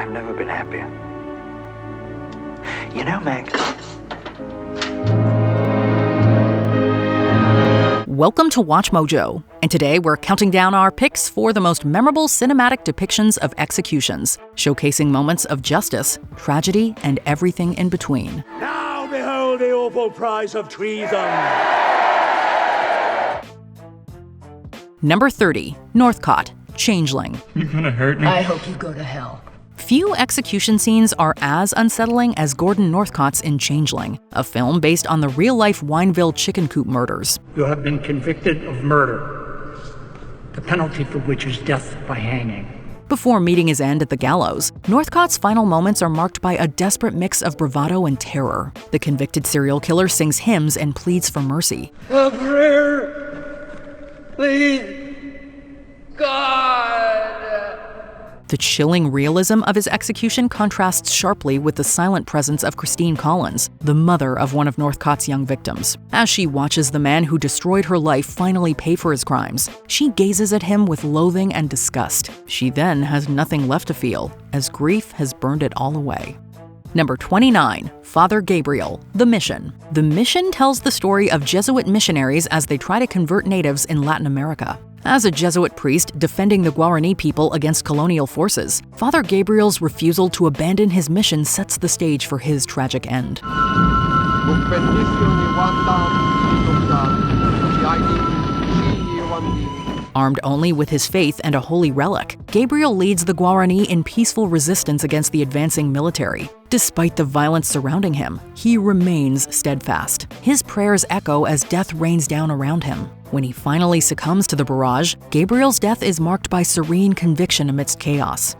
I've never been happier. You know, Meg. Welcome to Watch Mojo, and today we're counting down our picks for the most memorable cinematic depictions of executions, showcasing moments of justice, tragedy, and everything in between. Now behold the awful prize of treason. Number 30, Northcott, Changeling. You're gonna hurt me. I hope you go to hell. Few execution scenes are as unsettling as Gordon Northcott's in Changeling, a film based on the real-life Wineville chicken coop murders. You have been convicted of murder, the penalty for which is death by hanging. Before meeting his end at the gallows, Northcott's final moments are marked by a desperate mix of bravado and terror. The convicted serial killer sings hymns and pleads for mercy. A prayer, please, God. The chilling realism of his execution contrasts sharply with the silent presence of Christine Collins, the mother of one of Northcott's young victims. As she watches the man who destroyed her life finally pay for his crimes, she gazes at him with loathing and disgust. She then has nothing left to feel, as grief has burned it all away. Number 29, Father Gabriel, The Mission. The Mission tells the story of Jesuit missionaries as they try to convert natives in Latin America. As a Jesuit priest defending the Guarani people against colonial forces, Father Gabriel's refusal to abandon his mission sets the stage for his tragic end. Armed only with his faith and a holy relic, Gabriel leads the Guarani in peaceful resistance against the advancing military. Despite the violence surrounding him, he remains steadfast. His prayers echo as death rains down around him. When he finally succumbs to the barrage, Gabriel's death is marked by serene conviction amidst chaos.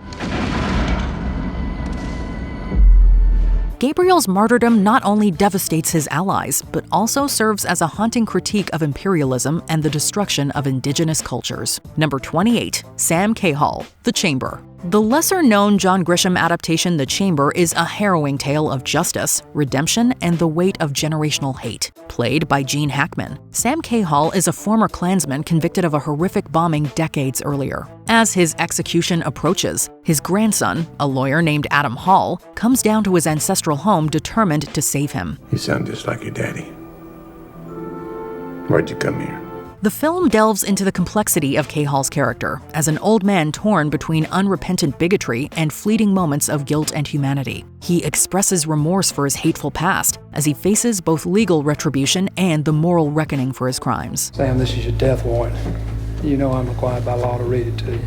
Gabriel's martyrdom not only devastates his allies, but also serves as a haunting critique of imperialism and the destruction of indigenous cultures. Number 28, Sam Cahill, The Chamber. The lesser-known John Grisham adaptation The Chamber is a harrowing tale of justice, redemption, and the weight of generational hate. Played by Gene Hackman, Sam Cahill is a former Klansman convicted of a horrific bombing decades earlier. As his execution approaches, his grandson, a lawyer named Adam Hall, comes down to his ancestral home determined to save him. You sound just like your daddy. Why'd you come here? The film delves into the complexity of Cahill's character as an old man torn between unrepentant bigotry and fleeting moments of guilt and humanity. He expresses remorse for his hateful past as he faces both legal retribution and the moral reckoning for his crimes. Sam, this is your death warrant. You know I'm required by law to read it to you.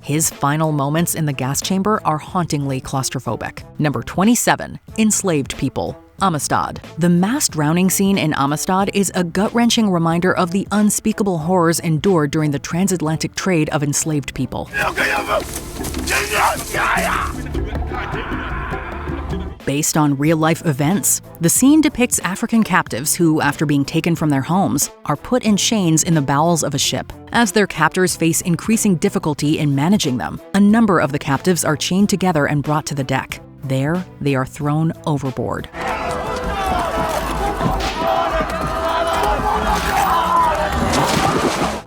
His final moments in the gas chamber are hauntingly claustrophobic. Number 27, Enslaved People, Amistad. The mass drowning scene in Amistad is a gut-wrenching reminder of the unspeakable horrors endured during the transatlantic trade of enslaved people. Based on real-life events, the scene depicts African captives who, after being taken from their homes, are put in chains in the bowels of a ship. As their captors face increasing difficulty in managing them, a number of the captives are chained together and brought to the deck. There, they are thrown overboard.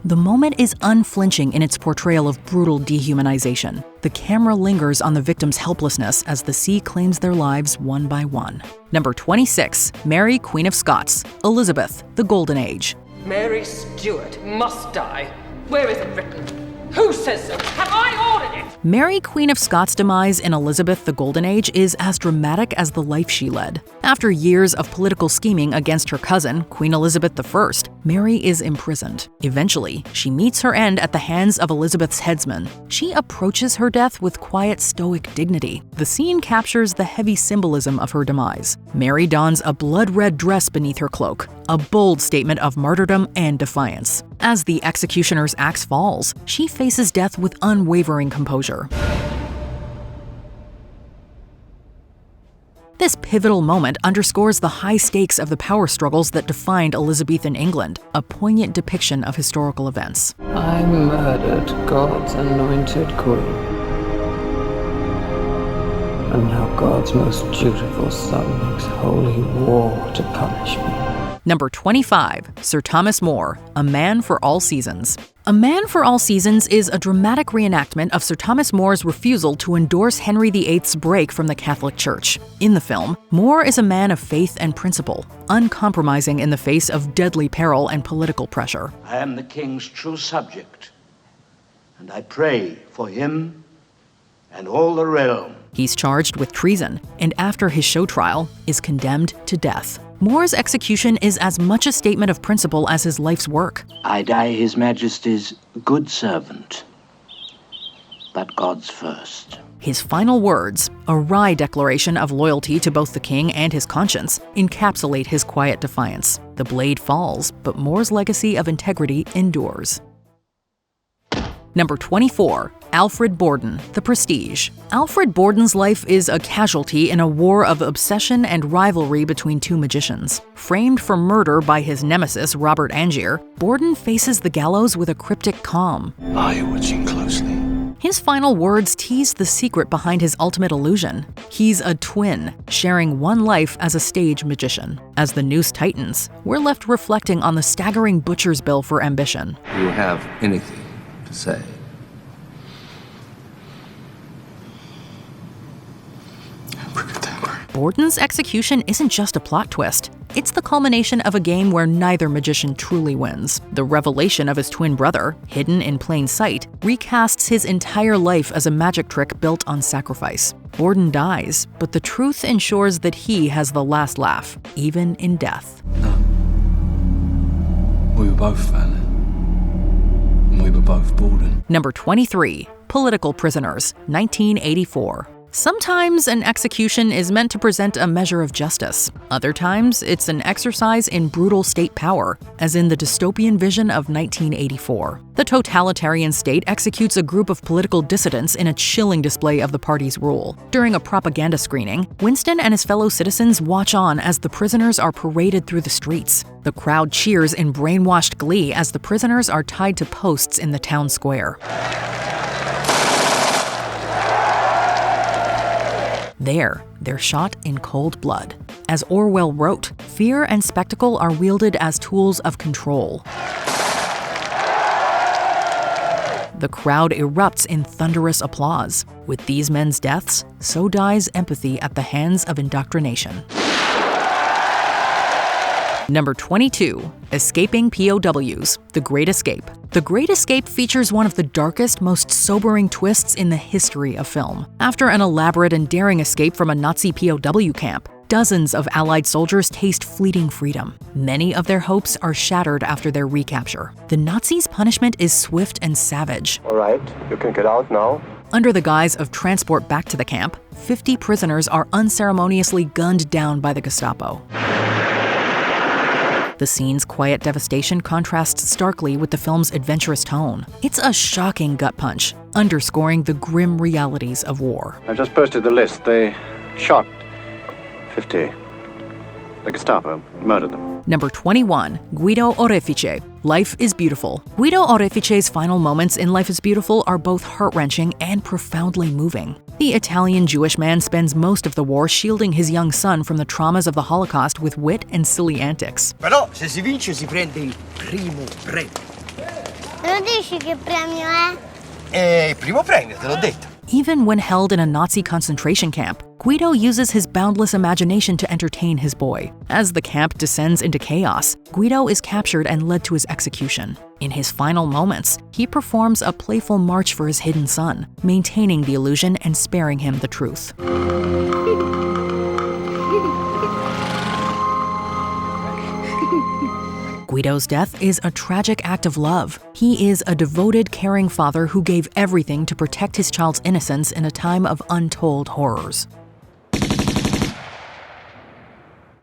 The moment is unflinching in its portrayal of brutal dehumanization. The camera lingers on the victims' helplessness as the sea claims their lives one by one. Number 26, Mary, Queen of Scots, Elizabeth, The Golden Age. Mary Stuart must die. Where is it written? Who says so? Have I ordered it? Mary, Queen of Scots' demise in Elizabeth the Golden Age is as dramatic as the life she led. After years of political scheming against her cousin, Queen Elizabeth I, Mary is imprisoned. Eventually, she meets her end at the hands of Elizabeth's headsman. She approaches her death with quiet, stoic dignity. The scene captures the heavy symbolism of her demise. Mary dons a blood-red dress beneath her cloak, a bold statement of martyrdom and defiance. As the executioner's axe falls, she faces death with unwavering composure. This pivotal moment underscores the high stakes of the power struggles that defined Elizabethan England, a poignant depiction of historical events. I murdered God's anointed queen. And now God's most dutiful son makes holy war to punish me. Number 25, Sir Thomas More, A Man for All Seasons. A Man for All Seasons is a dramatic reenactment of Sir Thomas More's refusal to endorse Henry VIII's break from the Catholic Church. In the film, More is a man of faith and principle, uncompromising in the face of deadly peril and political pressure. I am the king's true subject, and I pray for him and all the realm. He's charged with treason, and after his show trial, is condemned to death. More's execution is as much a statement of principle as his life's work. I die His Majesty's good servant, but God's first. His final words, a wry declaration of loyalty to both the king and his conscience, encapsulate his quiet defiance. The blade falls, but More's legacy of integrity endures. Number 24. Alfred Borden, The Prestige. Alfred Borden's life is a casualty in a war of obsession and rivalry between two magicians. Framed for murder by his nemesis, Robert Angier, Borden faces the gallows with a cryptic calm. Are you watching closely? His final words tease the secret behind his ultimate illusion. He's a twin, sharing one life as a stage magician. As the noose tightens, we're left reflecting on the staggering butcher's bill for ambition. Do you have anything to say? Borden's execution isn't just a plot twist. It's the culmination of a game where neither magician truly wins. The revelation of his twin brother, hidden in plain sight, recasts his entire life as a magic trick built on sacrifice. Borden dies, but the truth ensures that he has the last laugh, even in death. No. We were both valid. And we were both Borden. Number 23. Political Prisoners, 1984. Sometimes an execution is meant to present a measure of justice. Other times, it's an exercise in brutal state power, as in the dystopian vision of 1984. The totalitarian state executes a group of political dissidents in a chilling display of the party's rule. During a propaganda screening, Winston and his fellow citizens watch on as the prisoners are paraded through the streets. The crowd cheers in brainwashed glee as the prisoners are tied to posts in the town square. There, they're shot in cold blood. As Orwell wrote, fear and spectacle are wielded as tools of control. The crowd erupts in thunderous applause. With these men's deaths, so dies empathy at the hands of indoctrination. Number 22. Escaping POWs, The Great Escape. The Great Escape features one of the darkest, most sobering twists in the history of film. After an elaborate and daring escape from a Nazi POW camp, dozens of Allied soldiers taste fleeting freedom. Many of their hopes are shattered after their recapture. The Nazis' punishment is swift and savage. All right, you can get out now. Under the guise of transport back to the camp, 50 prisoners are unceremoniously gunned down by the Gestapo. The scene's quiet devastation contrasts starkly with the film's adventurous tone. It's a shocking gut punch, underscoring the grim realities of war. I've just posted the list. They shot 50. The Gestapo murdered them. Number 21. Guido Orefice, Life is Beautiful. Guido Orefice's final moments in Life is Beautiful are both heart-wrenching and profoundly moving. The Italian Jewish man spends most of the war shielding his young son from the traumas of the Holocaust with wit and silly antics. Però se si vince si prende il primo premio. Non dici che premio è? Il primo premio, te l'ho detto. Even when held in a Nazi concentration camp, Guido uses his boundless imagination to entertain his boy. As the camp descends into chaos, Guido is captured and led to his execution. In his final moments, he performs a playful march for his hidden son, maintaining the illusion and sparing him the truth. Guido's death is a tragic act of love. He is a devoted, caring father who gave everything to protect his child's innocence in a time of untold horrors.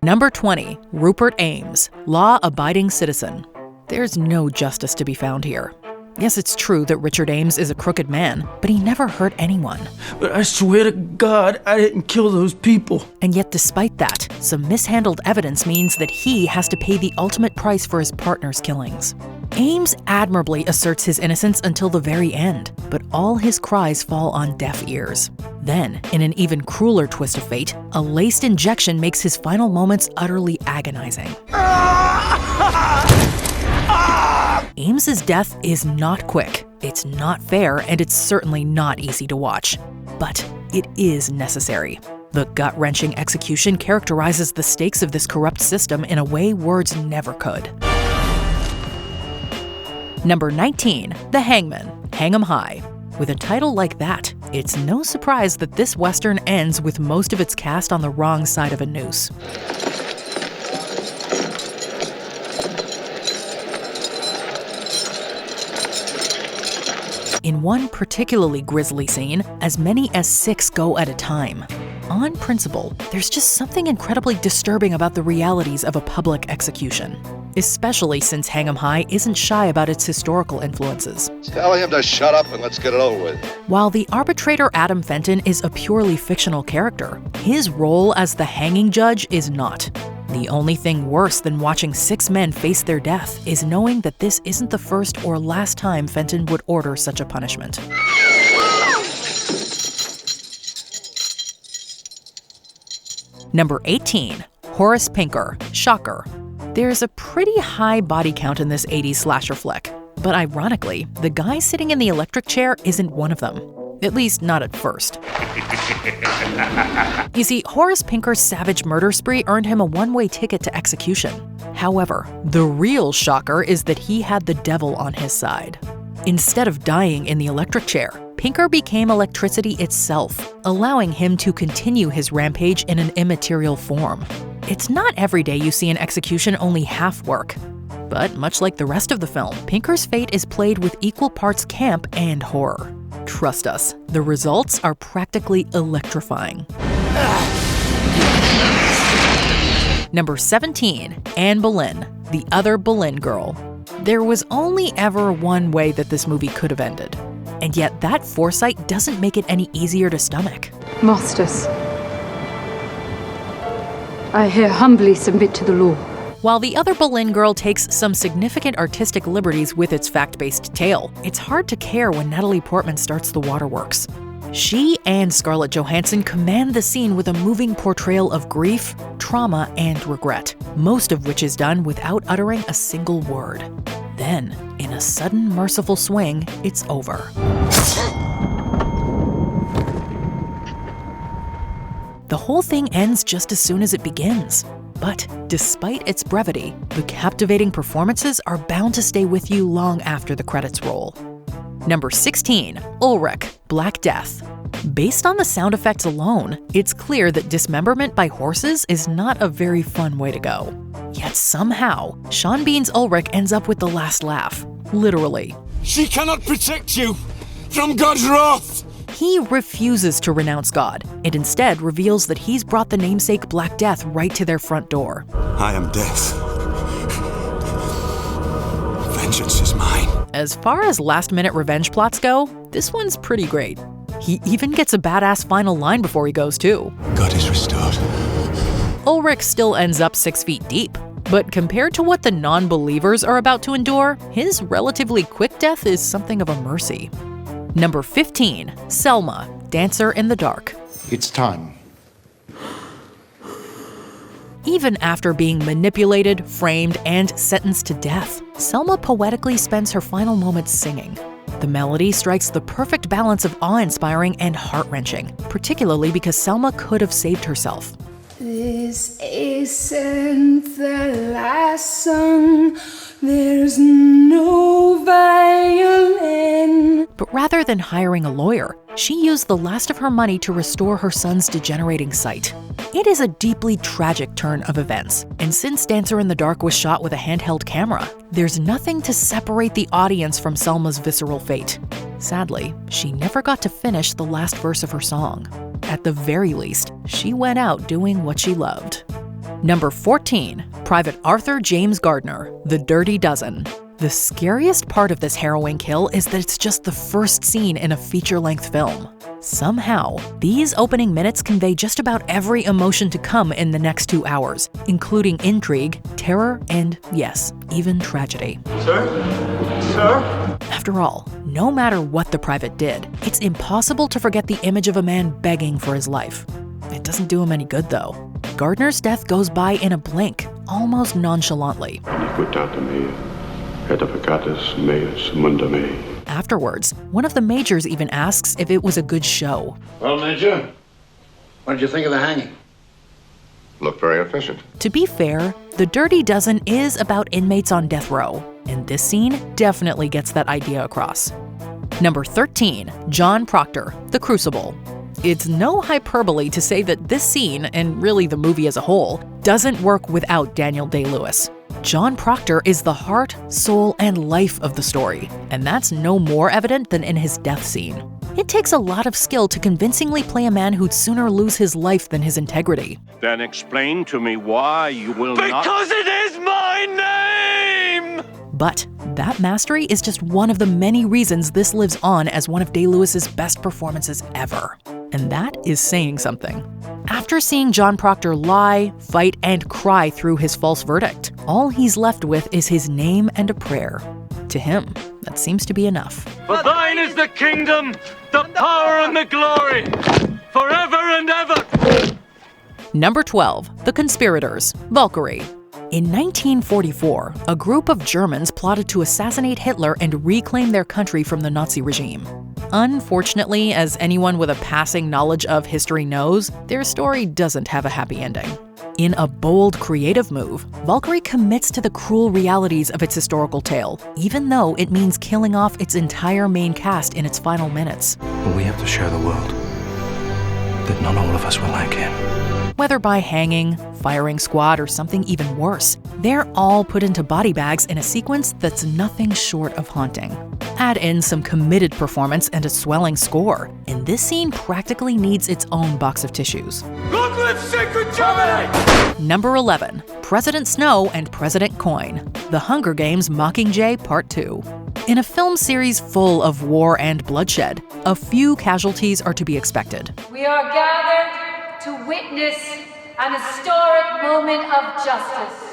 Number 20. Rupert Ames, Law-Abiding Citizen. There's no justice to be found here. Yes, it's true that Richard Ames is a crooked man, but he never hurt anyone. But I swear to God, I didn't kill those people. And yet, despite that, some mishandled evidence means that he has to pay the ultimate price for his partner's killings. Ames admirably asserts his innocence until the very end, but all his cries fall on deaf ears. Then, in an even crueler twist of fate, a laced injection makes his final moments utterly agonizing. Ames's death is not quick, it's not fair, and it's certainly not easy to watch. But it is necessary. The gut-wrenching execution characterizes the stakes of this corrupt system in a way words never could. Number 19, The Hangman, Hang 'em High. With a title like that, it's no surprise that this Western ends with most of its cast on the wrong side of a noose. In one particularly grisly scene, as many as 6 go at a time. On principle, there's just something incredibly disturbing about the realities of a public execution, especially since Hang 'em High isn't shy about its historical influences. Tell him to shut up and let's get it over with. While the arbitrator Adam Fenton is a purely fictional character, his role as the hanging judge is not. The only thing worse than watching 6 men face their death is knowing that this isn't the first or last time Fenton would order such a punishment. Number 18, Horace Pinker, Shocker. There's a pretty high body count in this 80s slasher flick, but ironically, the guy sitting in the electric chair isn't one of them. At least not at first. You see, Horace Pinker's savage murder spree earned him a one-way ticket to execution. However, the real shocker is that he had the devil on his side. Instead of dying in the electric chair, Pinker became electricity itself, allowing him to continue his rampage in an immaterial form. It's not every day you see an execution only half work. But much like the rest of the film, Pinker's fate is played with equal parts camp and horror. Trust us, the results are practically electrifying. Number 17, Anne Boleyn, The Other Boleyn Girl. There was only ever one way that this movie could have ended. And yet that foresight doesn't make it any easier to stomach. Masters, I here humbly submit to the law. While The Other Boleyn Girl takes some significant artistic liberties with its fact-based tale, it's hard to care when Natalie Portman starts the waterworks. She and Scarlett Johansson command the scene with a moving portrayal of grief, trauma, and regret, most of which is done without uttering a single word. Then, in a sudden merciful swing, it's over. The whole thing ends just as soon as it begins. But despite its brevity, the captivating performances are bound to stay with you long after the credits roll. Number 16, Ulrich, Black Death. Based on the sound effects alone, it's clear that dismemberment by horses is not a very fun way to go. Yet somehow, Sean Bean's Ulrich ends up with the last laugh. Literally. She cannot protect you from God's wrath! He refuses to renounce God, and instead reveals that he's brought the namesake Black Death right to their front door. I am death. Vengeance is mine. As far as last-minute revenge plots go, this one's pretty great. He even gets a badass final line before he goes too. God is restored. Ulrich still ends up 6 feet deep, but compared to what the non-believers are about to endure, his relatively quick death is something of a mercy. Number 15, Selma, Dancer in the Dark. It's time. Even after being manipulated, framed, and sentenced to death, Selma poetically spends her final moments singing. The melody strikes the perfect balance of awe-inspiring and heart-wrenching, particularly because Selma could have saved herself. This isn't the last song, there's no violin. But rather than hiring a lawyer, she used the last of her money to restore her son's degenerating sight. It is a deeply tragic turn of events, and since Dancer in the Dark was shot with a handheld camera, there's nothing to separate the audience from Selma's visceral fate. Sadly, she never got to finish the last verse of her song. At the very least, she went out doing what she loved. Number 14, Private Arthur James Gardner, The Dirty Dozen. The scariest part of this harrowing kill is that it's just the first scene in a feature-length film. Somehow, these opening minutes convey just about every emotion to come in the next 2 hours, including intrigue, terror, and, yes, even tragedy. Sir? Sir? After all, no matter what the private did, it's impossible to forget the image of a man begging for his life. It doesn't do him any good, though. Gardner's death goes by in a blink, almost nonchalantly. When you put that to me, Afterwards, one of the majors even asks if it was a good show. Well, Major, what did you think of the hanging? Looked very efficient. To be fair, The Dirty Dozen is about inmates on death row, and this scene definitely gets that idea across. Number 13, John Proctor, The Crucible. It's no hyperbole to say that this scene, and really the movie as a whole, doesn't work without Daniel Day-Lewis. John Proctor is the heart, soul, and life of the story, and that's no more evident than in his death scene. It takes a lot of skill to convincingly play a man who'd sooner lose his life than his integrity. Then explain to me why you will not— Because it is my name! But that mastery is just one of the many reasons this lives on as one of Day-Lewis's best performances ever. And that is saying something. After seeing John Proctor lie, fight, and cry through his false verdict, all he's left with is his name and a prayer. To him, that seems to be enough. For thine is the kingdom, the power and the glory, forever and ever. Number 12, The Conspirators, Valkyrie. In 1944, a group of Germans plotted to assassinate Hitler and reclaim their country from the Nazi regime. Unfortunately, as anyone with a passing knowledge of history knows, their story doesn't have a happy ending. In a bold, creative move, Valkyrie commits to the cruel realities of its historical tale, even though it means killing off its entire main cast in its final minutes. But we have to show the world that not all of us were like him. Whether by hanging, firing squad, or something even worse, they're all put into body bags in a sequence that's nothing short of haunting. Add in some committed performance and a swelling score, and this scene practically needs its own box of tissues. Long live sacred Germany! Number 11, President Snow and President Coin, The Hunger Games Mockingjay Part 2. In a film series full of war and bloodshed, a few casualties are to be expected. We are gathered to witness an historic moment of justice.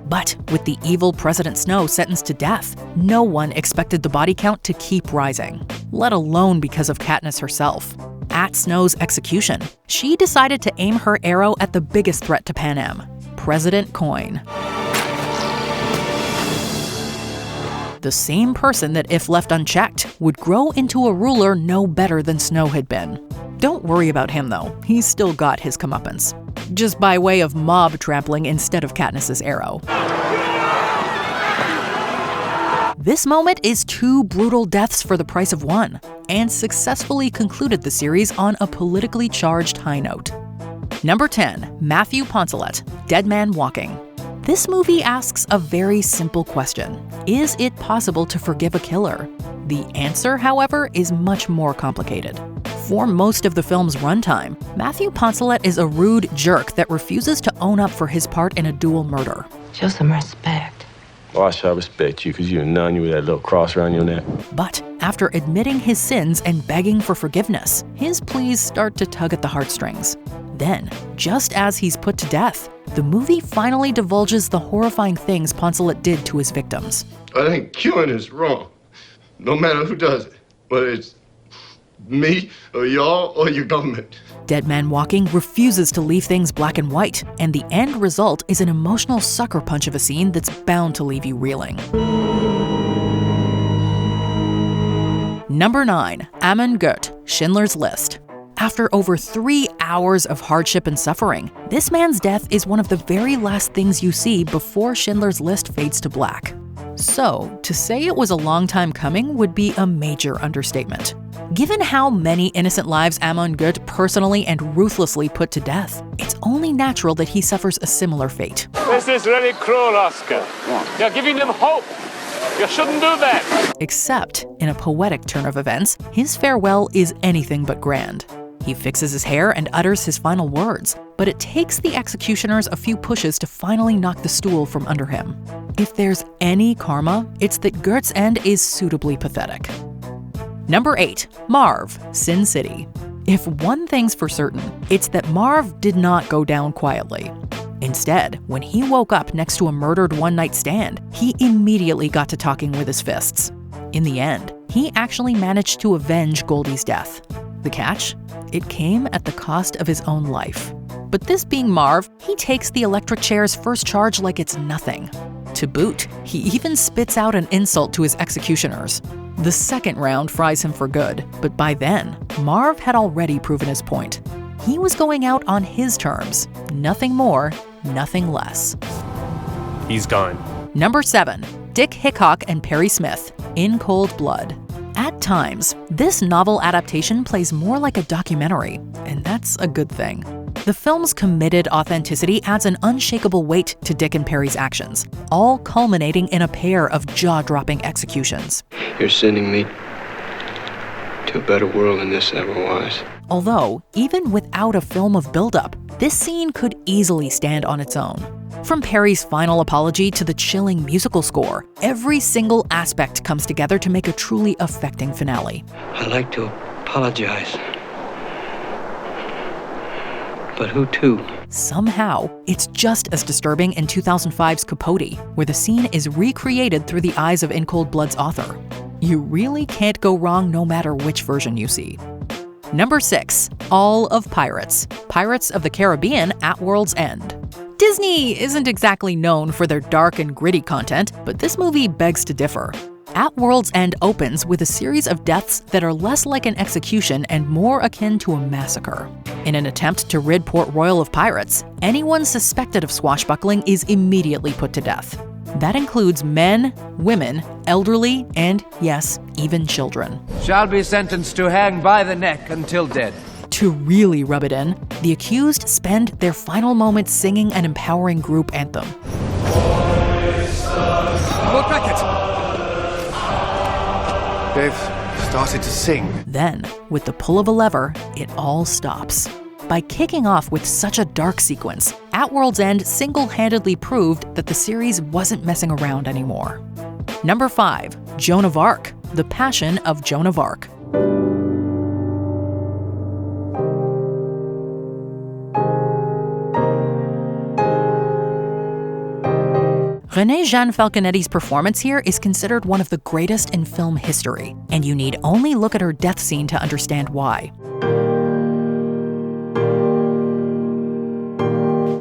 But with the evil President Snow sentenced to death, no one expected the body count to keep rising, let alone because of Katniss herself. At Snow's execution, she decided to aim her arrow at the biggest threat to Panem, President Coin. The same person that, if left unchecked, would grow into a ruler no better than Snow had been. Don't worry about him, though. He's still got his comeuppance. Just by way of mob trampling instead of Katniss's arrow. This moment is 2 brutal deaths for the price of 1, and successfully concluded the series on a politically charged high note. Number 10, Matthew Poncelet, Dead Man Walking. This movie asks a very simple question. Is it possible to forgive a killer? The answer, however, is much more complicated. For most of the film's runtime, Matthew Poncelet is a rude jerk that refuses to own up for his part in a dual murder. Show some respect. Well, I shall respect you because you're a nun, you with that little cross around your neck. But after admitting his sins and begging for forgiveness, his pleas start to tug at the heartstrings. Then, just as he's put to death, the movie finally divulges the horrifying things Poncelet did to his victims. I think killing is wrong, no matter who does it, whether it's me or y'all or your government. Dead Man Walking refuses to leave things black and white, and the end result is an emotional sucker punch of a scene that's bound to leave you reeling. Number 9, Amon Goeth, Schindler's List. After over 3 hours of hardship and suffering, this man's death is one of the very last things you see before Schindler's List fades to black. So, to say it was a long time coming would be a major understatement. Given how many innocent lives Amon Goeth personally and ruthlessly put to death, it's only natural that he suffers a similar fate. This is really cruel, Oscar. You're giving them hope. You shouldn't do that. Except, in a poetic turn of events, his farewell is anything but grand. He fixes his hair and utters his final words, but it takes the executioners a few pushes to finally knock the stool from under him. If there's any karma, it's that Goeth's end is suitably pathetic. Number 8, Marv, Sin City. If one thing's for certain, it's that Marv did not go down quietly. Instead, when he woke up next to a murdered one-night stand, he immediately got to talking with his fists. In the end, he actually managed to avenge Goldie's death. The catch? It came at the cost of his own life. But this being Marv, he takes the electric chair's first charge like it's nothing. To boot, he even spits out an insult to his executioners. The second round fries him for good, but by then, Marv had already proven his point. He was going out on his terms. Nothing more, nothing less. He's gone. Number 7. Dick Hickok and Perry Smith, In Cold Blood. At times, this novel adaptation plays more like a documentary, and that's a good thing. The film's committed authenticity adds an unshakable weight to Dick and Perry's actions, all culminating in a pair of jaw-dropping executions. You're sending me to a better world than this ever was. Although, even without a film of buildup, this scene could easily stand on its own. From Perry's final apology to the chilling musical score, every single aspect comes together to make a truly affecting finale. I'd like to apologize. But who to? Somehow, it's just as disturbing in 2005's Capote, where the scene is recreated through the eyes of In Cold Blood's author. You really can't go wrong no matter which version you see. Number 6. All of Pirates. Pirates of the Caribbean at World's End. Disney isn't exactly known for their dark and gritty content, but this movie begs to differ. At World's End opens with a series of deaths that are less like an execution and more akin to a massacre. In an attempt to rid Port Royal of pirates, anyone suspected of swashbuckling is immediately put to death. That includes men, women, elderly, and, yes, even children. Shall be sentenced to hang by the neck until dead. To really rub it in, the accused spend their final moments singing an empowering group anthem. Look at it! They've started to sing. Then, with the pull of a lever, it all stops. By kicking off with such a dark sequence, At World's End single-handedly proved that the series wasn't messing around anymore. Number 5. Joan of Arc. The Passion of Joan of Arc. Renée Jean Falconetti's performance here is considered one of the greatest in film history, and you need only look at her death scene to understand why.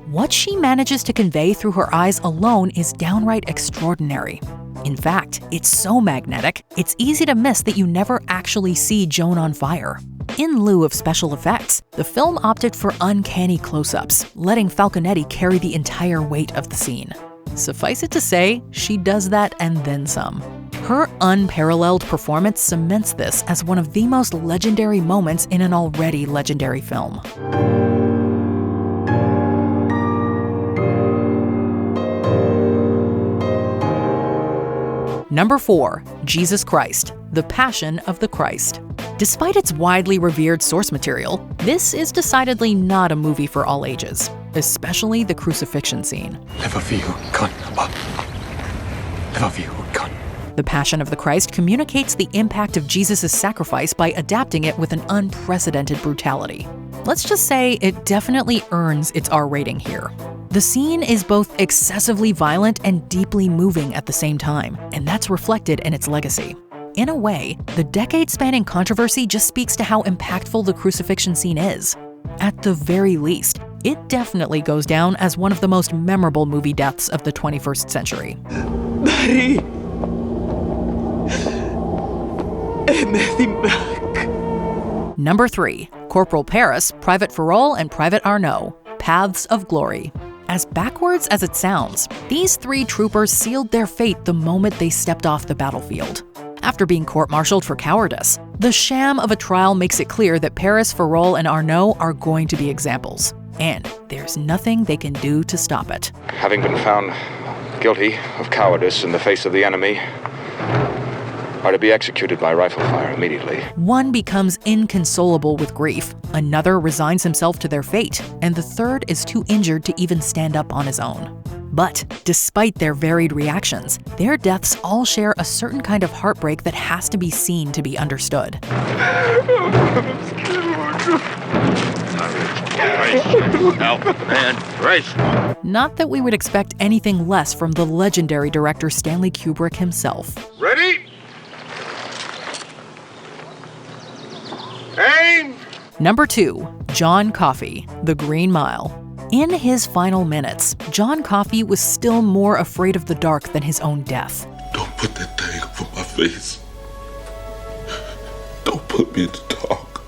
What she manages to convey through her eyes alone is downright extraordinary. In fact, it's so magnetic, it's easy to miss that you never actually see Joan on fire. In lieu of special effects, the film opted for uncanny close-ups, letting Falconetti carry the entire weight of the scene. Suffice it to say, she does that and then some. Her unparalleled performance cements this as one of the most legendary moments in an already legendary film. Number 4. Jesus Christ. The Passion of the Christ. Despite its widely revered source material, this is decidedly not a movie for all ages, especially the crucifixion scene. The Passion of the Christ communicates the impact of Jesus' sacrifice by adapting it with an unprecedented brutality. Let's just say it definitely earns its R rating here. The scene is both excessively violent and deeply moving at the same time, and that's reflected in its legacy. In a way, the decade-spanning controversy just speaks to how impactful the crucifixion scene is. At the very least, it definitely goes down as one of the most memorable movie deaths of the 21st century. Mary! back. Number 3. Corporal Paris, Private Farol, and Private Arnaud. Paths of Glory. As backwards as it sounds, these 3 troopers sealed their fate the moment they stepped off the battlefield. After being court-martialed for cowardice, the sham of a trial makes it clear that Paris, Farol, and Arnaud are going to be examples. And there's nothing they can do to stop it. Having been found guilty of cowardice in the face of the enemy, are to be executed by rifle fire immediately. One becomes inconsolable with grief, another resigns himself to their fate, and the third is too injured to even stand up on his own. But despite their varied reactions, their deaths all share a certain kind of heartbreak that has to be seen to be understood. Not that we would expect anything less from the legendary director Stanley Kubrick himself. Ready? Aim! Number 2. John Coffey, The Green Mile. In his final minutes, John Coffey was still more afraid of the dark than his own death. Don't put that thing over my face. Don't put me in the dark.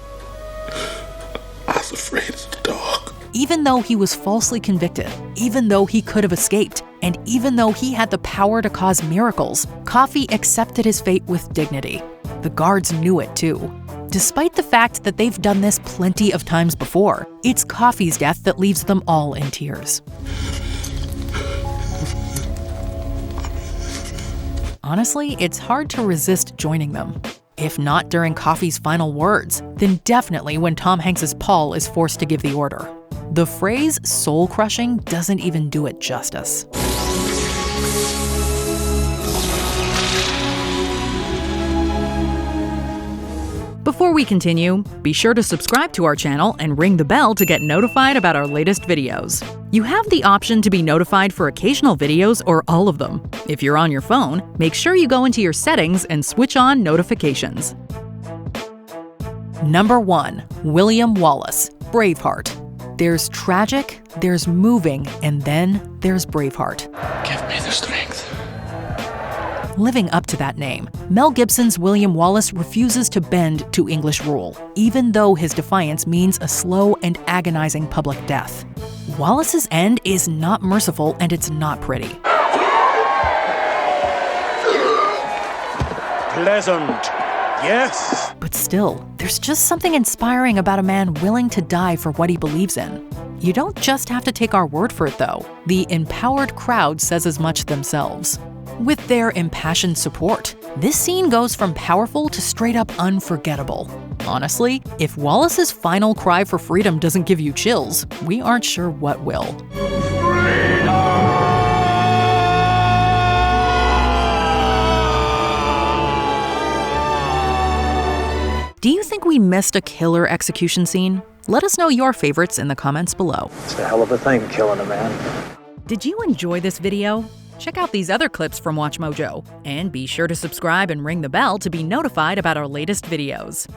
I was afraid of the dark. Even though he was falsely convicted, even though he could have escaped, and even though he had the power to cause miracles, Coffey accepted his fate with dignity. The guards knew it too. Despite the fact that they've done this plenty of times before, it's Coffey's death that leaves them all in tears. Honestly, it's hard to resist joining them. If not during Coffey's final words, then definitely when Tom Hanks's Paul is forced to give the order. The phrase soul-crushing doesn't even do it justice. Before we continue, be sure to subscribe to our channel and ring the bell to get notified about our latest videos. You have the option to be notified for occasional videos or all of them. If you're on your phone, make sure you go into your settings and switch on notifications. Number 1. William Wallace, Braveheart. There's tragic, there's moving, and then there's Braveheart. Give me the strength. Living up to that name, Mel Gibson's William Wallace refuses to bend to English rule, even though his defiance means a slow and agonizing public death. Wallace's end is not merciful and it's not pretty. Pleasant, yes. But still, there's just something inspiring about a man willing to die for what he believes in. You don't just have to take our word for it, though. The empowered crowd says as much themselves. With their impassioned support, this scene goes from powerful to straight up unforgettable. Honestly, if Wallace's final cry for freedom doesn't give you chills, we aren't sure what will. Do you think we missed a killer execution scene? Let us know your favorites in the comments below. It's a hell of a thing, killing a man. Did you enjoy this video? Check out these other clips from WatchMojo, and be sure to subscribe and ring the bell to be notified about our latest videos.